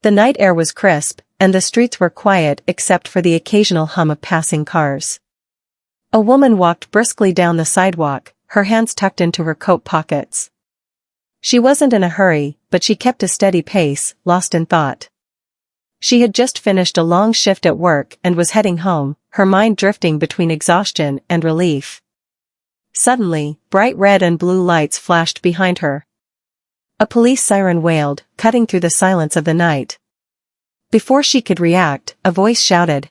The night air was crisp, and the streets were quiet except for the occasional hum of passing cars. A woman walked briskly down the sidewalk, her hands tucked into her coat pockets. She wasn't in a hurry, but she kept a steady pace, lost in thought. She had just finished a long shift at work and was heading home, her mind drifting between exhaustion and relief. Suddenly, bright red and blue lights flashed behind her. A police siren wailed, cutting through the silence of the night. Before she could react, a voice shouted,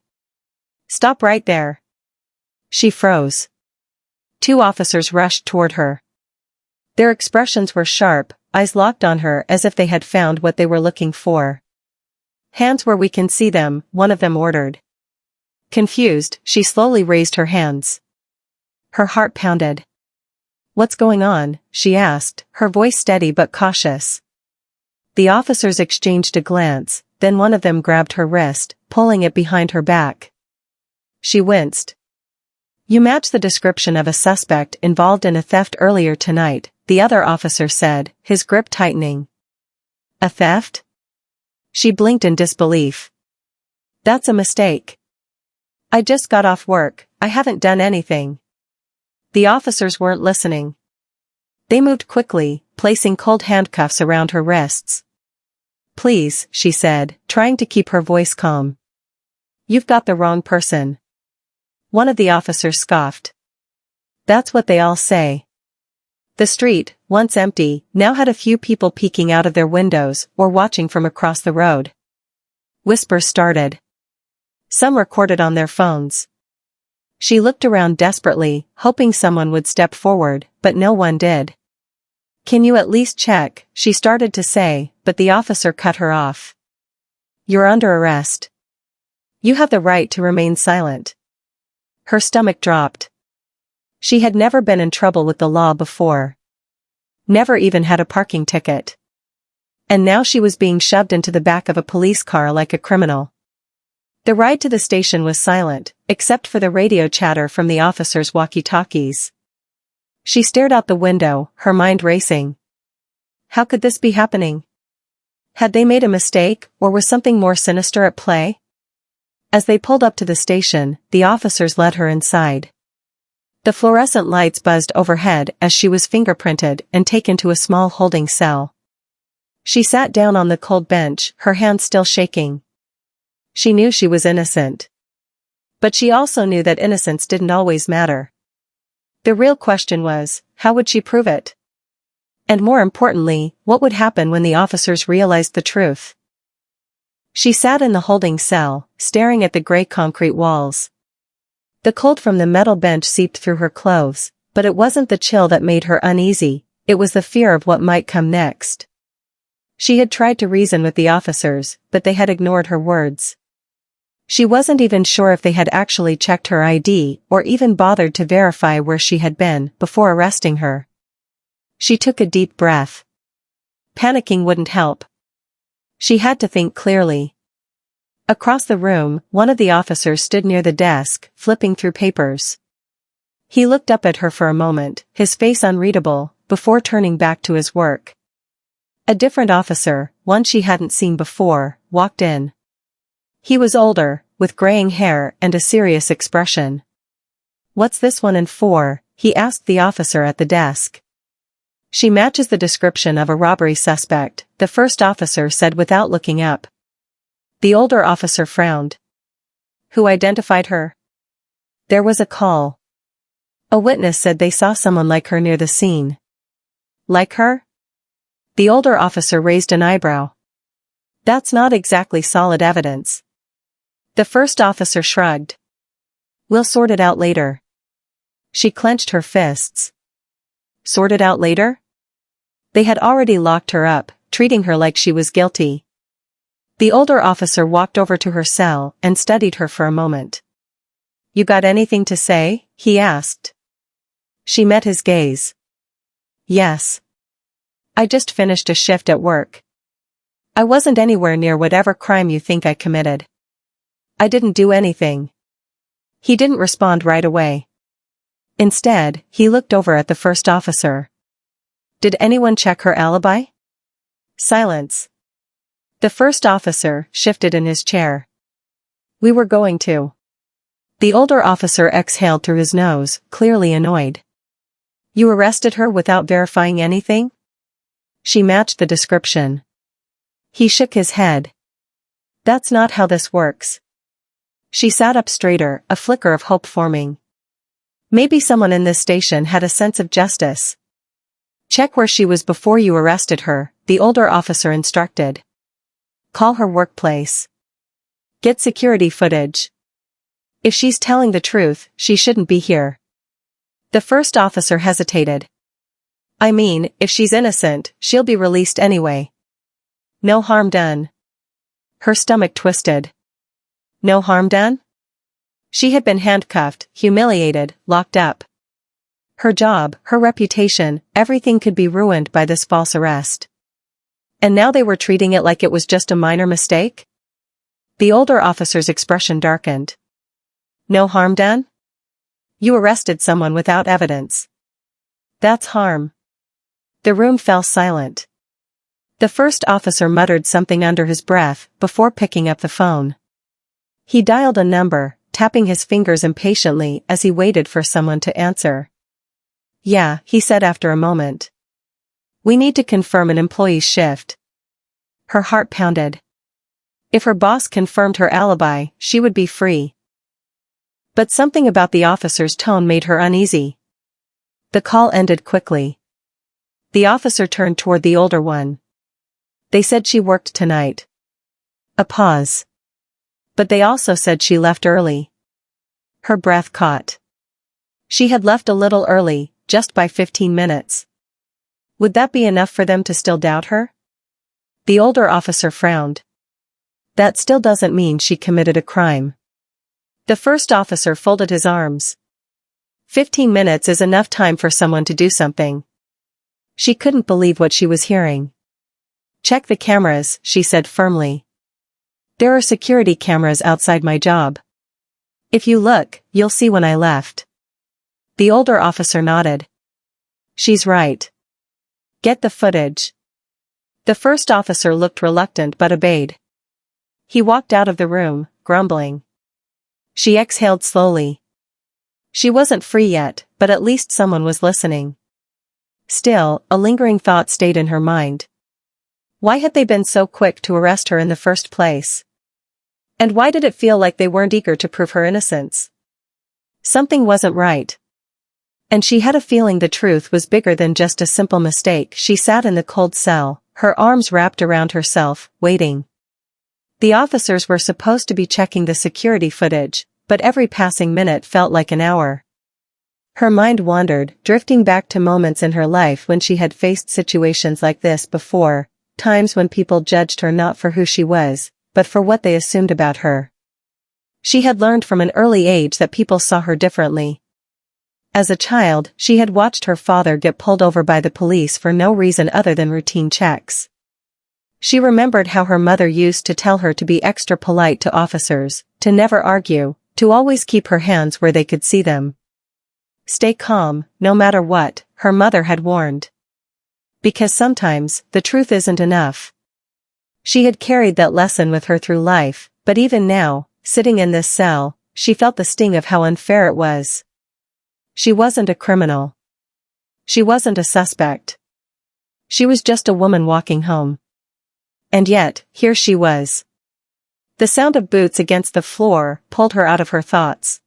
"Stop right there!" She froze. Two officers rushed toward her. Their expressions were sharp, eyes locked on her as if they had found what they were looking for. "Hands where we can see them," one of them ordered. Confused, she slowly raised her hands. Her heart pounded. "What's going on?" she asked, her voice steady but cautious. The officers exchanged a glance, then one of them grabbed her wrist, pulling it behind her back. She winced. "You match the description of a suspect involved in a theft earlier tonight," the other officer said, his grip tightening. "A theft?" She blinked in disbelief. "That's a mistake. I just got off work, I haven't done anything." The officers weren't listening. They moved quickly, placing cold handcuffs around her wrists. "Please," she said, trying to keep her voice calm. "You've got the wrong person." One of the officers scoffed. "That's what they all say." The street, once empty, now had a few people peeking out of their windows or watching from across the road. Whispers started. Some recorded on their phones. She looked around desperately, hoping someone would step forward, but no one did. "Can you at least check?" she started to say, but the officer cut her off. "You're under arrest. You have the right to remain silent." Her stomach dropped. She had never been in trouble with the law before. Never even had a parking ticket. And now she was being shoved into the back of a police car like a criminal. The ride to the station was silent, except for the radio chatter from the officers' walkie-talkies. She stared out the window, her mind racing. How could this be happening? Had they made a mistake, or was something more sinister at play? As they pulled up to the station, the officers led her inside. The fluorescent lights buzzed overhead as she was fingerprinted and taken to a small holding cell. She sat down on the cold bench, her hands still shaking. She knew she was innocent. But she also knew that innocence didn't always matter. The real question was, how would she prove it? And more importantly, what would happen when the officers realized the truth? She sat in the holding cell, staring at the gray concrete walls. The cold from the metal bench seeped through her clothes, but it wasn't the chill that made her uneasy, it was the fear of what might come next. She had tried to reason with the officers, but they had ignored her words. She wasn't even sure if they had actually checked her ID or even bothered to verify where she had been before arresting her. She took a deep breath. Panicking wouldn't help. She had to think clearly. Across the room, one of the officers stood near the desk, flipping through papers. He looked up at her for a moment, his face unreadable, before turning back to his work. A different officer, one she hadn't seen before, walked in. He was older, with graying hair and a serious expression. "What's this one in for?" he asked the officer at the desk. "She matches the description of a robbery suspect," the first officer said without looking up. The older officer frowned. "Who identified her?" "There was a call. A witness said they saw someone like her near the scene." "Like her?" The older officer raised an eyebrow. "That's not exactly solid evidence." The first officer shrugged. "We'll sort it out later." She clenched her fists. Sort it out later? They had already locked her up, treating her like she was guilty. The older officer walked over to her cell and studied her for a moment. "You got anything to say?" he asked. She met his gaze. "Yes. I just finished a shift at work. I wasn't anywhere near whatever crime you think I committed. I didn't do anything." He didn't respond right away. Instead, he looked over at the first officer. "Did anyone check her alibi?" Silence. The first officer shifted in his chair. We were going to. The older officer exhaled through his nose, clearly annoyed. You arrested her without verifying anything? She matched the description. He shook his head. That's not how this works. She sat up straighter, a flicker of hope forming. Maybe someone in this station had a sense of justice. Check where she was before you arrested her, the older officer instructed. Call her workplace. Get security footage. If she's telling the truth, she shouldn't be here. The first officer hesitated. I mean, if she's innocent, she'll be released anyway. No harm done. Her stomach twisted. No harm done? She had been handcuffed, humiliated, locked up. Her job, her reputation, everything could be ruined by this false arrest. And now they were treating it like it was just a minor mistake? The older officer's expression darkened. No harm done? You arrested someone without evidence. That's harm. The room fell silent. The first officer muttered something under his breath before picking up the phone. He dialed a number, tapping his fingers impatiently as he waited for someone to answer. Yeah, he said after a moment. We need to confirm an employee's shift. Her heart pounded. If her boss confirmed her alibi, she would be free. But something about the officer's tone made her uneasy. The call ended quickly. The officer turned toward the older one. They said she worked tonight. A pause. But they also said she left early. Her breath caught. She had left a little early, just by 15 minutes. Would that be enough for them to still doubt her? The older officer frowned. That still doesn't mean she committed a crime. The first officer folded his arms. 15 minutes is enough time for someone to do something. She couldn't believe what she was hearing. Check the cameras, she said firmly. There are security cameras outside my job. If you look, you'll see when I left. The older officer nodded. She's right. Get the footage. The first officer looked reluctant but obeyed. He walked out of the room, grumbling. She exhaled slowly. She wasn't free yet, but at least someone was listening. Still, a lingering thought stayed in her mind. Why had they been so quick to arrest her in the first place? And why did it feel like they weren't eager to prove her innocence? Something wasn't right. And she had a feeling the truth was bigger than just a simple mistake. She sat in the cold cell, her arms wrapped around herself, waiting. The officers were supposed to be checking the security footage, but every passing minute felt like an hour. Her mind wandered, drifting back to moments in her life when she had faced situations like this before, times when people judged her not for who she was, but for what they assumed about her. She had learned from an early age that people saw her differently. As a child, she had watched her father get pulled over by the police for no reason other than routine checks. She remembered how her mother used to tell her to be extra polite to officers, to never argue, to always keep her hands where they could see them. Stay calm, no matter what, her mother had warned. Because sometimes, the truth isn't enough. She had carried that lesson with her through life, but even now, sitting in this cell, she felt the sting of how unfair it was. She wasn't a criminal. She wasn't a suspect. She was just a woman walking home. And yet, here she was. The sound of boots against the floor pulled her out of her thoughts.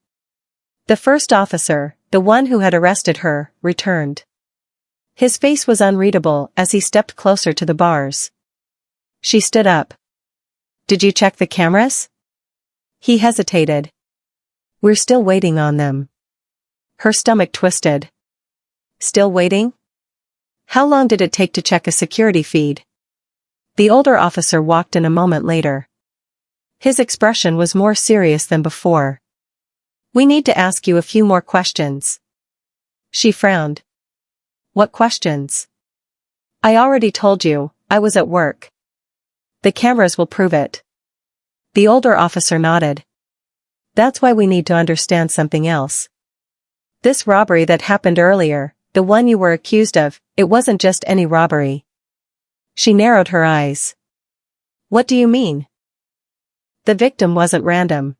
The first officer, the one who had arrested her, returned. His face was unreadable as he stepped closer to the bars. She stood up. Did you check the cameras? He hesitated. We're still waiting on them. Her stomach twisted. Still waiting? How long did it take to check a security feed? The older officer walked in a moment later. His expression was more serious than before. We need to ask you a few more questions. She frowned. What questions? I already told you, I was at work. The cameras will prove it. The older officer nodded. That's why we need to understand something else. This robbery that happened earlier, the one you were accused of, it wasn't just any robbery. She narrowed her eyes. What do you mean? The victim wasn't random.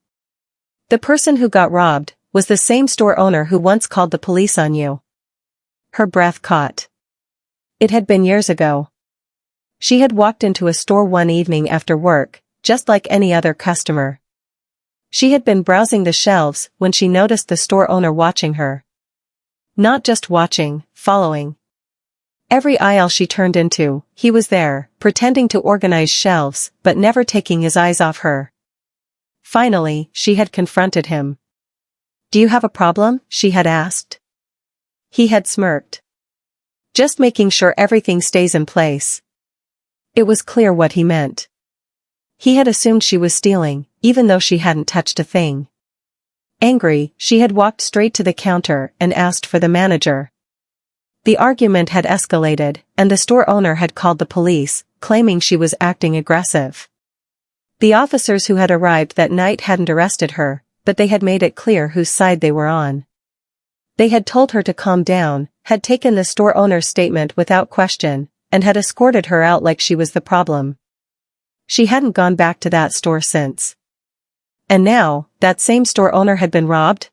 The person who got robbed was the same store owner who once called the police on you. Her breath caught. It had been years ago. She had walked into a store one evening after work, just like any other customer. She had been browsing the shelves when she noticed the store owner watching her. Not just watching, following. Every aisle she turned into, he was there, pretending to organize shelves, but never taking his eyes off her. Finally, she had confronted him. "Do you have a problem?" she had asked. He had smirked. "Just making sure everything stays in place." It was clear what he meant. He had assumed she was stealing, even though she hadn't touched a thing. Angry, she had walked straight to the counter and asked for the manager. The argument had escalated, and the store owner had called the police, claiming she was acting aggressive. The officers who had arrived that night hadn't arrested her, but they had made it clear whose side they were on. They had told her to calm down, had taken the store owner's statement without question, and had escorted her out like she was the problem. She hadn't gone back to that store since. And now, that same store owner had been robbed?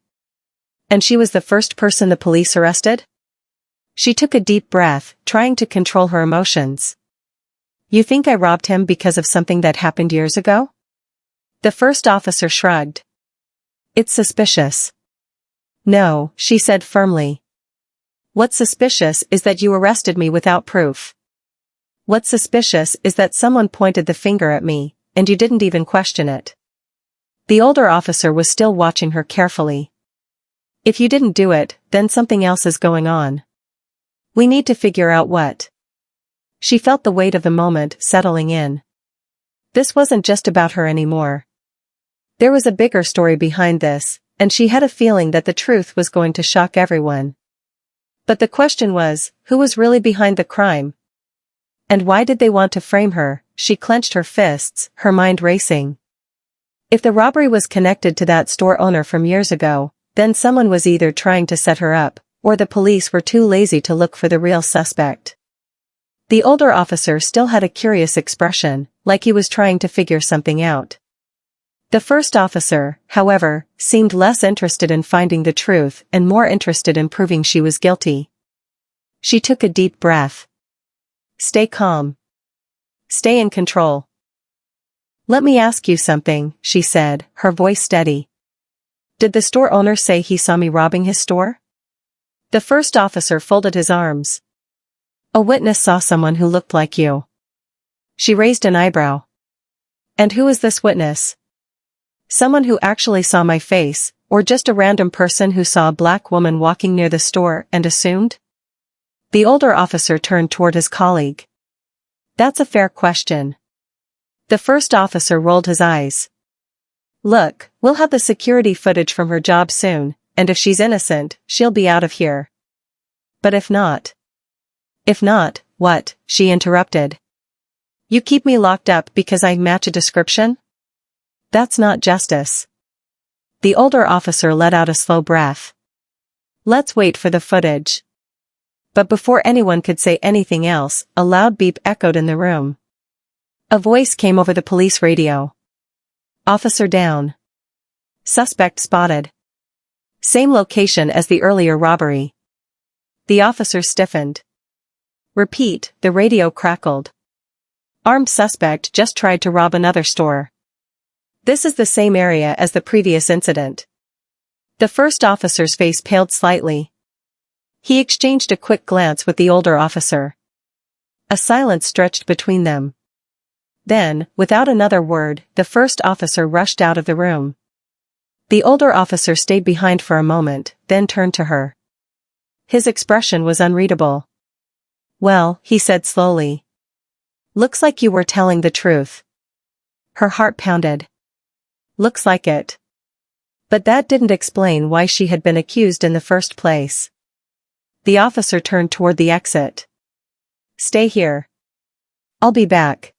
And she was the first person the police arrested? She took a deep breath, trying to control her emotions. "You think I robbed him because of something that happened years ago?" The first officer shrugged. "It's suspicious." "No," she said firmly. "What's suspicious is that you arrested me without proof. What's suspicious is that someone pointed the finger at me, and you didn't even question it." The older officer was still watching her carefully. "If you didn't do it, then something else is going on. We need to figure out what." She felt the weight of the moment settling in. This wasn't just about her anymore. There was a bigger story behind this, and she had a feeling that the truth was going to shock everyone. But the question was, who was really behind the crime? And why did they want to frame her? She clenched her fists, her mind racing. If the robbery was connected to that store owner from years ago, then someone was either trying to set her up, or the police were too lazy to look for the real suspect. The older officer still had a curious expression, like he was trying to figure something out. The first officer, however, seemed less interested in finding the truth and more interested in proving she was guilty. She took a deep breath. "Stay calm. Stay in control. Let me ask you something," she said, her voice steady. "Did the store owner say he saw me robbing his store?" The first officer folded his arms. "A witness saw someone who looked like you." She raised an eyebrow. "And who is this witness? Someone who actually saw my face, or just a random person who saw a black woman walking near the store and assumed?" The older officer turned toward his colleague. "That's a fair question." The first officer rolled his eyes. "Look, we'll have the security footage from her job soon, and if she's innocent, she'll be out of here. But if not..." "If not, what?" she interrupted. "You keep me locked up because I match a description? That's not justice." The older officer let out a slow breath. "Let's wait for the footage." But before anyone could say anything else, a loud beep echoed in the room. A voice came over the police radio. "Officer down. Suspect spotted. Same location as the earlier robbery." The officer stiffened. "Repeat," the radio crackled. "Armed suspect just tried to rob another store. This is the same area as the previous incident." The first officer's face paled slightly. He exchanged a quick glance with the older officer. A silence stretched between them. Then, without another word, the first officer rushed out of the room. The older officer stayed behind for a moment, then turned to her. His expression was unreadable. "Well," he said slowly. "Looks like you were telling the truth." Her heart pounded. Looks like it. But that didn't explain why she had been accused in the first place. The officer turned toward the exit. "Stay here. I'll be back."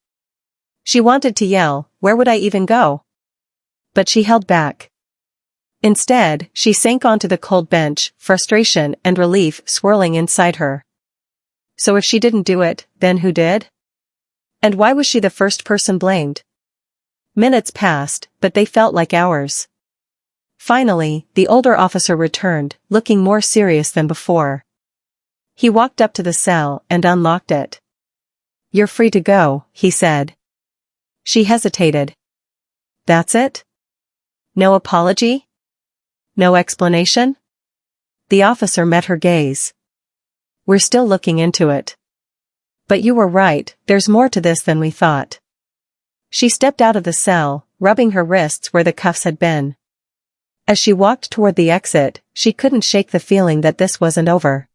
She wanted to yell, "Where would I even go?" But she held back. Instead, she sank onto the cold bench, frustration and relief swirling inside her. So if she didn't do it, then who did? And why was she the first person blamed? Minutes passed, but they felt like hours. Finally, the older officer returned, looking more serious than before. He walked up to the cell and unlocked it. "You're free to go," he said. She hesitated. "That's it? No apology? No explanation?" The officer met her gaze. "We're still looking into it. But you were right, there's more to this than we thought." She stepped out of the cell, rubbing her wrists where the cuffs had been. As she walked toward the exit, she couldn't shake the feeling that this wasn't over.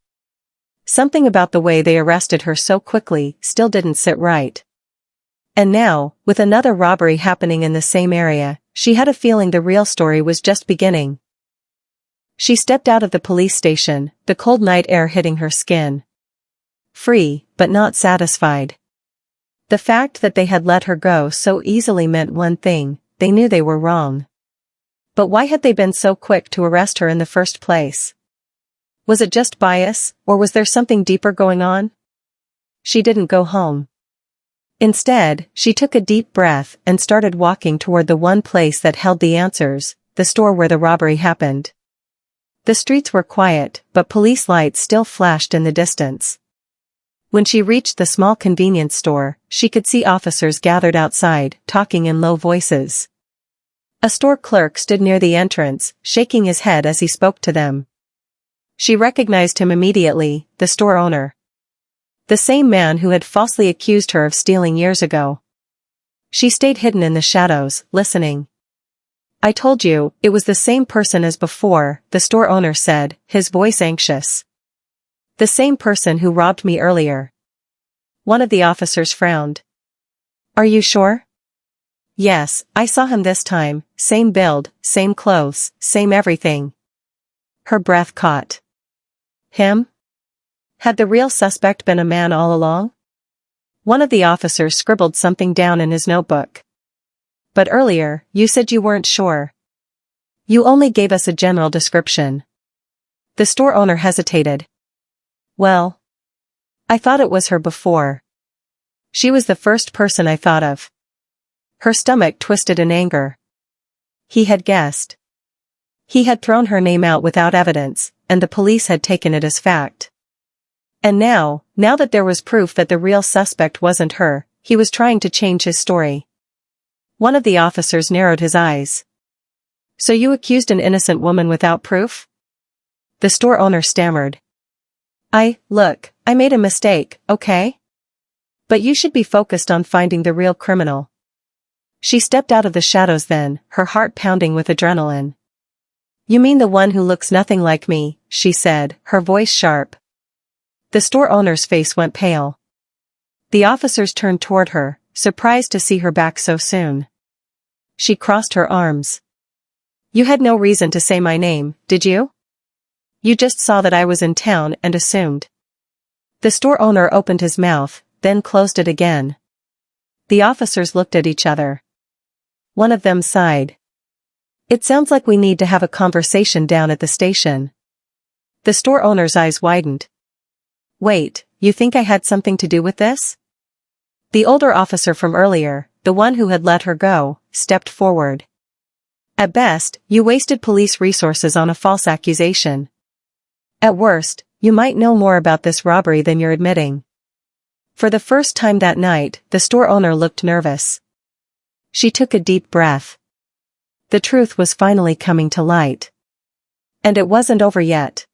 Something about the way they arrested her so quickly still didn't sit right. And now, with another robbery happening in the same area, she had a feeling the real story was just beginning. She stepped out of the police station, the cold night air hitting her skin. Free, but not satisfied. The fact that they had let her go so easily meant one thing: they knew they were wrong. But why had they been so quick to arrest her in the first place? Was it just bias, or was there something deeper going on? She didn't go home. Instead, she took a deep breath and started walking toward the one place that held the answers, the store where the robbery happened. The streets were quiet, but police lights still flashed in the distance. When she reached the small convenience store, she could see officers gathered outside, talking in low voices. A store clerk stood near the entrance, shaking his head as he spoke to them. She recognized him immediately, the store owner. The same man who had falsely accused her of stealing years ago. She stayed hidden in the shadows, listening. "I told you, it was the same person as before," the store owner said, his voice anxious. "The same person who robbed me earlier." One of the officers frowned. "Are you sure?" "Yes, I saw him this time, same build, same clothes, same everything." Her breath caught. Him? Had the real suspect been a man all along? One of the officers scribbled something down in his notebook. "But earlier, you said you weren't sure. You only gave us a general description." The store owner hesitated. "Well, I thought it was her before. She was the first person I thought of." Her stomach twisted in anger. He had guessed. He had thrown her name out without evidence, and the police had taken it as fact. And now that there was proof that the real suspect wasn't her, he was trying to change his story. One of the officers narrowed his eyes. "So you accused an innocent woman without proof?" The store owner stammered. Look, I made a mistake, okay? But you should be focused on finding the real criminal." She stepped out of the shadows then, her heart pounding with adrenaline. "You mean the one who looks nothing like me," she said, her voice sharp. The store owner's face went pale. The officers turned toward her, surprised to see her back so soon. She crossed her arms. "You had no reason to say my name, did you? You just saw that I was in town and assumed." The store owner opened his mouth, then closed it again. The officers looked at each other. One of them sighed. "It sounds like we need to have a conversation down at the station." The store owner's eyes widened. "Wait, you think I had something to do with this?" The older officer from earlier, the one who had let her go, stepped forward. "At best, you wasted police resources on a false accusation. At worst, you might know more about this robbery than you're admitting." For the first time that night, the store owner looked nervous. She took a deep breath. The truth was finally coming to light. And it wasn't over yet.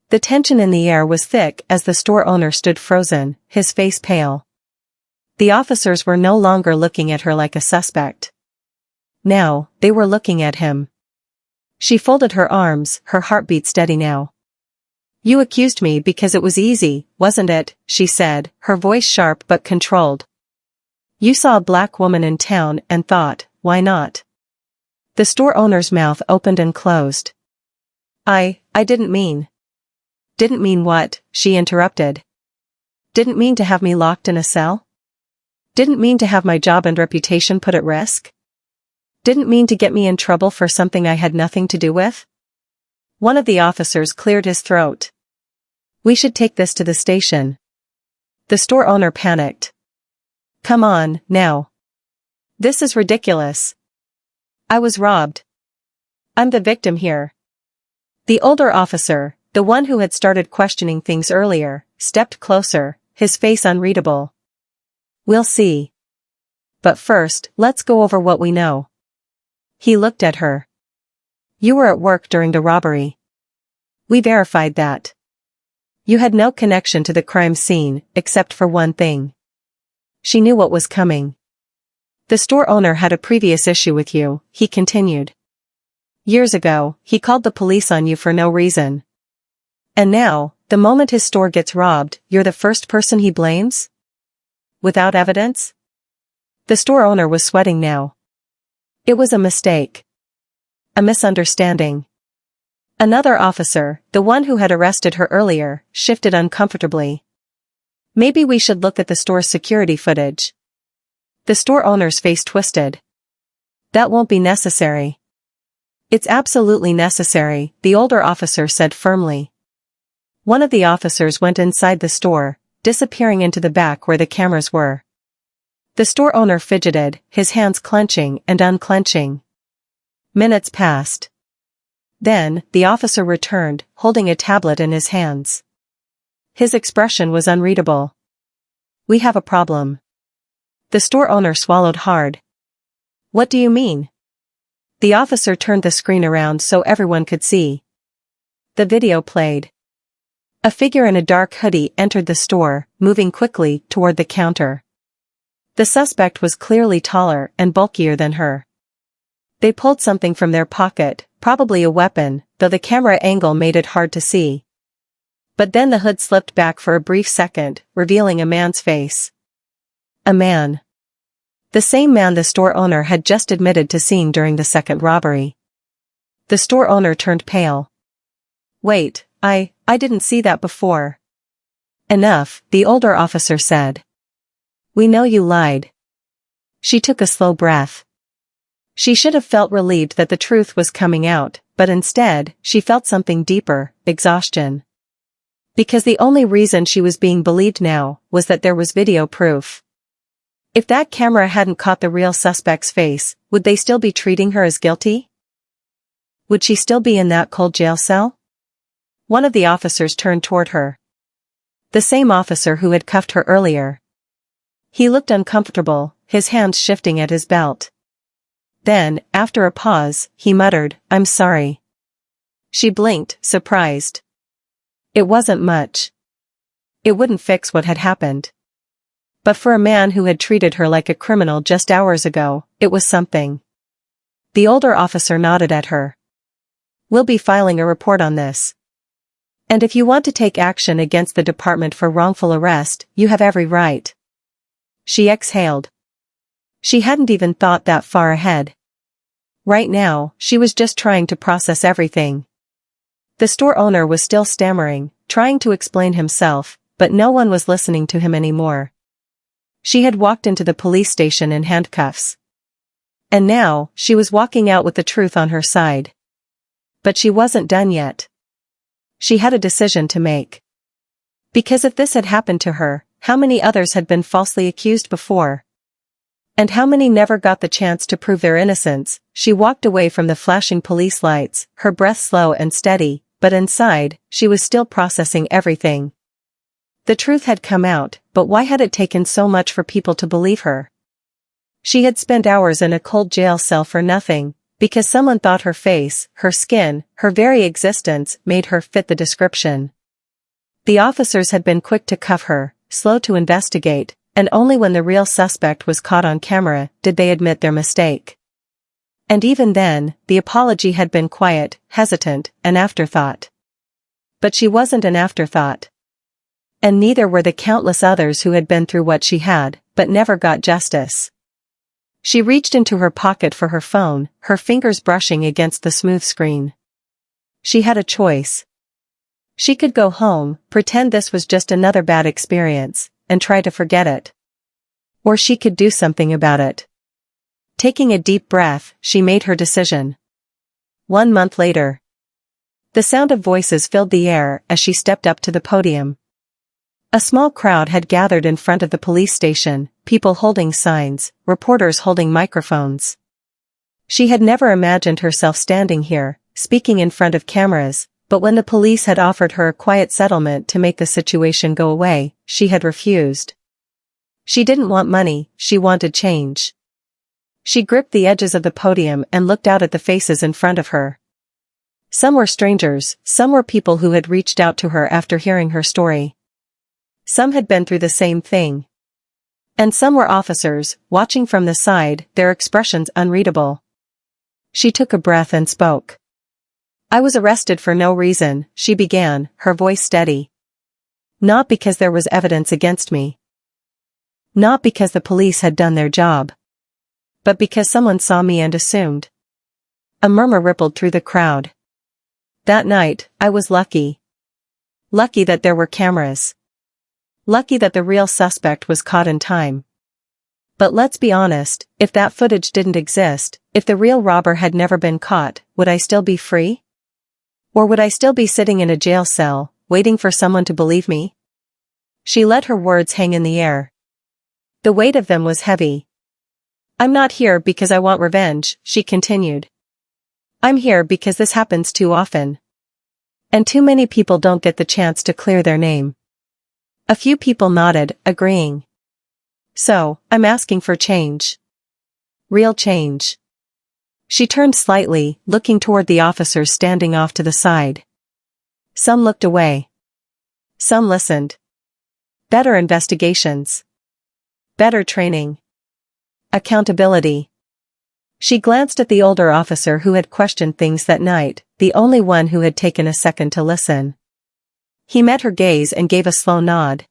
The tension in the air was thick as the store owner stood frozen, his face pale. The officers were no longer looking at her like a suspect. Now, they were looking at him. She folded her arms, her heartbeat steady now. "You accused me because it was easy, wasn't it?" she said, her voice sharp but controlled. "You saw a black woman in town and thought, why not?" The store owner's mouth opened and closed. I didn't mean." "Didn't mean what?" she interrupted. "Didn't mean to have me locked in a cell? Didn't mean to have my job and reputation put at risk? Didn't mean to get me in trouble for something I had nothing to do with?" One of the officers cleared his throat. "We should take this to the station." The store owner panicked. Come on, now. This is ridiculous. I was robbed. I'm the victim here. The older officer, the one who had started questioning things earlier, stepped closer, his face unreadable. We'll see. But first, let's go over what we know. He looked at her. You were at work during the robbery. We verified that. You had no connection to the crime scene, except for one thing. She knew what was coming. The store owner had a previous issue with you, he continued. Years ago, he called the police on you for no reason. And now, the moment his store gets robbed, you're the first person he blames? Without evidence? The store owner was sweating now. It was a mistake. A misunderstanding. Another officer, the one who had arrested her earlier, shifted uncomfortably. Maybe we should look at the store's security footage. The store owner's face twisted. That won't be necessary. It's absolutely necessary, the older officer said firmly. One of the officers went inside the store, disappearing into the back where the cameras were. The store owner fidgeted, his hands clenching and unclenching. Minutes passed. Then, the officer returned, holding a tablet in his hands. His expression was unreadable. We have a problem. The store owner swallowed hard. What do you mean? The officer turned the screen around so everyone could see. The video played. A figure in a dark hoodie entered the store, moving quickly toward the counter. The suspect was clearly taller and bulkier than her. They pulled something from their pocket, probably a weapon, though the camera angle made it hard to see. But then the hood slipped back for a brief second, revealing a man's face. A man. The same man the store owner had just admitted to seeing during the second robbery. The store owner turned pale. Wait, I didn't see that before. Enough, the older officer said. We know you lied. She took a slow breath. She should have felt relieved that the truth was coming out, but instead, she felt something deeper, exhaustion. Because the only reason she was being believed now was that there was video proof. If that camera hadn't caught the real suspect's face, would they still be treating her as guilty? Would she still be in that cold jail cell? One of the officers turned toward her. The same officer who had cuffed her earlier. He looked uncomfortable, his hands shifting at his belt. Then, after a pause, he muttered, I'm sorry. She blinked, surprised. It wasn't much. It wouldn't fix what had happened. But for a man who had treated her like a criminal just hours ago, it was something. The older officer nodded at her. We'll be filing a report on this. And if you want to take action against the department for wrongful arrest, you have every right. She exhaled. She hadn't even thought that far ahead. Right now, she was just trying to process everything. The store owner was still stammering, trying to explain himself, but no one was listening to him anymore. She had walked into the police station in handcuffs. And now, she was walking out with the truth on her side. But she wasn't done yet. She had a decision to make. Because if this had happened to her, how many others had been falsely accused before? And how many never got the chance to prove their innocence? She walked away from the flashing police lights, her breath slow and steady, but inside, she was still processing everything. The truth had come out, but why had it taken so much for people to believe her? She had spent hours in a cold jail cell for nothing, because someone thought her face, her skin, her very existence made her fit the description. The officers had been quick to cuff her, slow to investigate, and only when the real suspect was caught on camera did they admit their mistake. And even then, the apology had been quiet, hesitant, an afterthought. But she wasn't an afterthought. And neither were the countless others who had been through what she had, but never got justice. She reached into her pocket for her phone, her fingers brushing against the smooth screen. She had a choice. She could go home, pretend this was just another bad experience, and try to forget it. Or she could do something about it. Taking a deep breath, she made her decision. 1 month later. The sound of voices filled the air as she stepped up to the podium. A small crowd had gathered in front of the police station, people holding signs, reporters holding microphones. She had never imagined herself standing here, speaking in front of cameras, but when the police had offered her a quiet settlement to make the situation go away, she had refused. She didn't want money, she wanted change. She gripped the edges of the podium and looked out at the faces in front of her. Some were strangers, some were people who had reached out to her after hearing her story. Some had been through the same thing. And some were officers, watching from the side, their expressions unreadable. She took a breath and spoke. "I was arrested for no reason," she began, her voice steady. "Not because there was evidence against me. Not because the police had done their job. But because someone saw me and assumed." A murmur rippled through the crowd. That night, I was lucky. Lucky that there were cameras. Lucky that the real suspect was caught in time. But let's be honest, if that footage didn't exist, if the real robber had never been caught, would I still be free? Or would I still be sitting in a jail cell, waiting for someone to believe me? She let her words hang in the air. The weight of them was heavy. "I'm not here because I want revenge," she continued. "I'm here because this happens too often. And too many people don't get the chance to clear their name." A few people nodded, agreeing. "So, I'm asking for change. Real change." She turned slightly, looking toward the officers standing off to the side. Some looked away. Some listened. Better investigations. Better training. Accountability. She glanced at the older officer who had questioned things that night, the only one who had taken a second to listen. He met her gaze and gave a slow nod.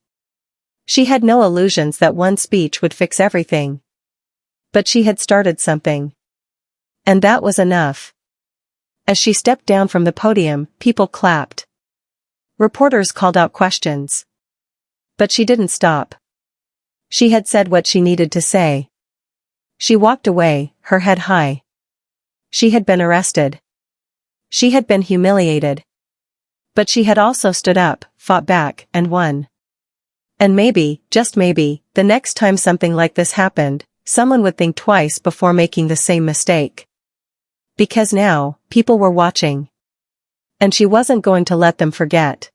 She had no illusions that one speech would fix everything. But she had started something. And that was enough. As she stepped down from the podium, people clapped. Reporters called out questions. But she didn't stop. She had said what she needed to say. She walked away, her head high. She had been arrested. She had been humiliated. But she had also stood up, fought back, and won. And maybe, just maybe, the next time something like this happened, someone would think twice before making the same mistake. Because now, people were watching. And she wasn't going to let them forget.